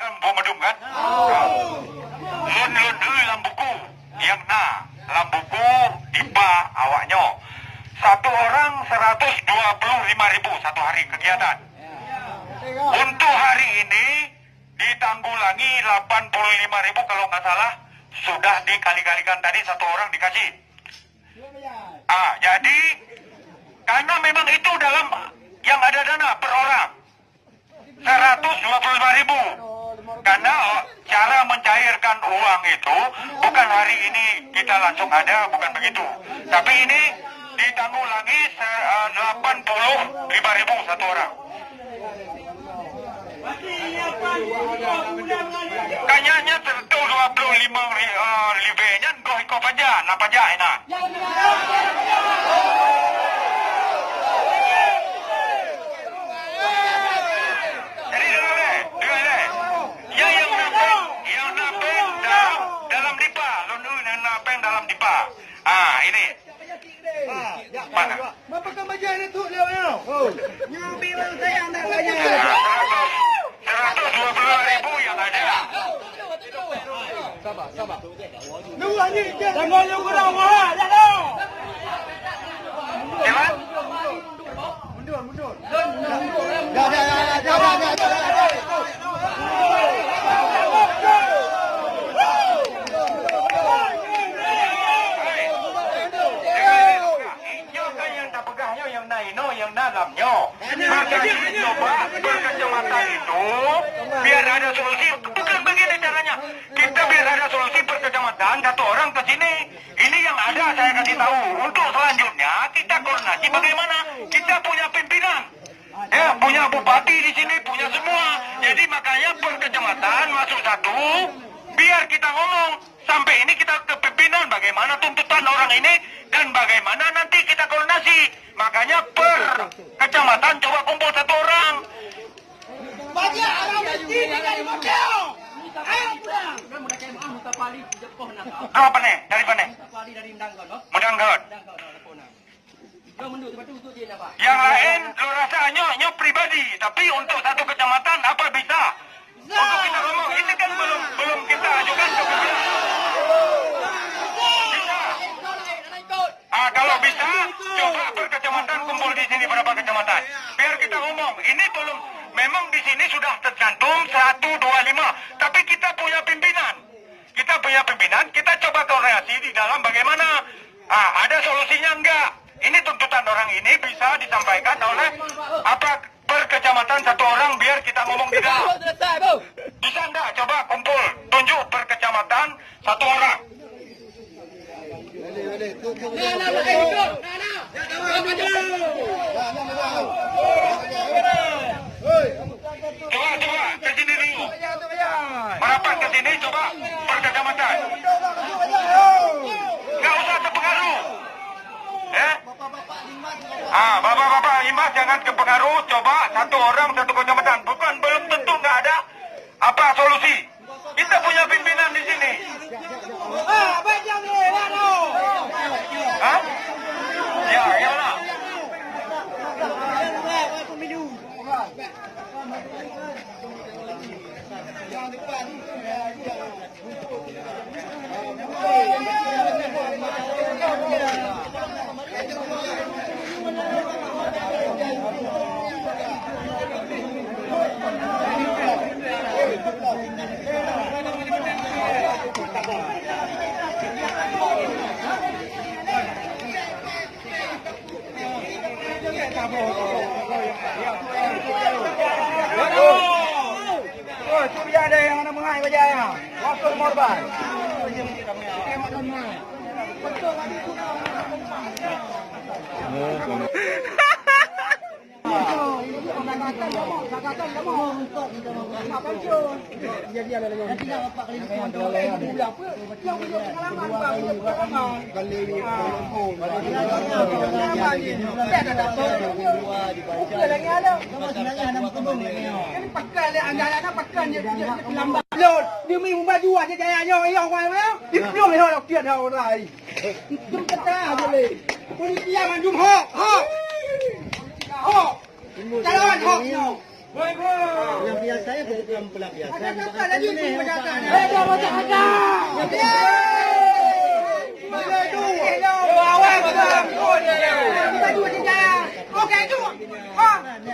Kan buah medum kan? Lun dalam buku yang dalam buku IPA awaknya. Satu orang 125.000 satu hari kegiatan. Untuk hari ini ditanggulangi 85.000 kalau nggak salah. Sudah dikali-kalikan tadi satu orang dikasih. Jadi karena memang itu dalam yang ada dana per orang 125.000. Karena cara mencairkan uang itu bukan hari ini kita langsung ada, bukan begitu. Tapi ini ditanggulangi 85.000 satu orang. Kayaknya tertuh 25 libenya goh ikut aja, napa aja enak. Jadi dengar. Ya yang napeng dalam dipa, lunu yang napeng dalam dipa. Ini. Mana? Mapakan baja ni tu dia ni. Oh. Nyambi bang sayang dah baja. 120.000 yang ada. Sabar. Nunggu lagi. Jangan lu kena wah, jangan. Jalan. Mundur. Yang dalamnya. Maka kita coba berkacamata itu biar ada solusi. Bukan begini caranya. Kita biar ada solusi berkacamataan satu orang ke sini. Ini yang ada saya kasih tahu. Untuk selanjutnya kita koordinasi bagaimana. Kita punya pimpinan. Ya, punya bupati di sini, punya semua. Jadi makanya berkacamataan masuk satu. Biar kita ngomong. Sampai ini kita ke pimpinan bagaimana tuntutan orang ini. Dan bagaimana nanti kita koordinasi. Makanya per kecamatan coba kumpul satu orang. Baja orang mesti dari model. Ayo pulang. Apa nih? Dari mana? Mendanggot. Yang lain lo rasa nyo pribadi, tapi untuk satu kecamatan apa bisa? Untuk kita ngomong ini kan belum kita ajukan ke pimpinan. Kalau bisa, coba per kecamatan kumpul di sini berapa kecamatan. Biar kita ngomong, ini belum, memang di sini sudah tercantum 125, tapi kita punya pimpinan. Kita coba koordinasi di dalam bagaimana. Ada solusinya enggak? Ini tuntutan orang ini bisa disampaikan oleh per kecamatan satu orang biar kita ngomong di dalam. Bisa enggak? Coba kumpul, tunjuk per kecamatan satu orang. Coba ke sini dulu. Merapat ke sini coba per kecamatan. Enggak usah terpengaruh. Bapak-bapak Imas jangan kepengaruh. Coba satu orang satu kecamatan. Bukan belum tentu enggak ada solusi. Kita punya pimpinan di sini. Ya, iyalah. Itu dia ada yang nak mengai baja ya. Waktu korban. Dia minum baju aja jayanya yang mana? Dia belum ada tiada orang lain. Jom kita boleh. Polisi yang jom hok. Calon hok. Yang biasa ya kebetulan pelampiasan. Kakak lagi penjagaan. Jangan macam-macam. Awal betul. Kita dua tinggal. Okey tu.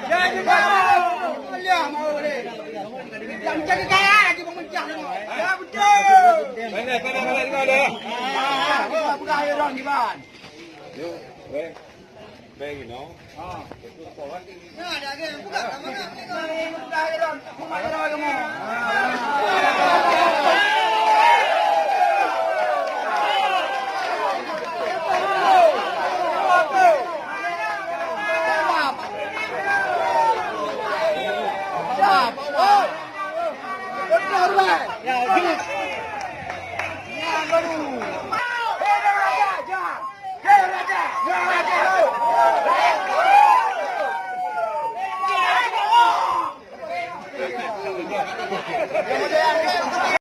Jangan juga. Alah mau ni. Yang jaga kaya lagi mencah ni. Ya betul. Balik kau dah. Buka air orang di ban. Ya ada ke? Buka mana? Buka air orang. Buka air orang kamu. Yang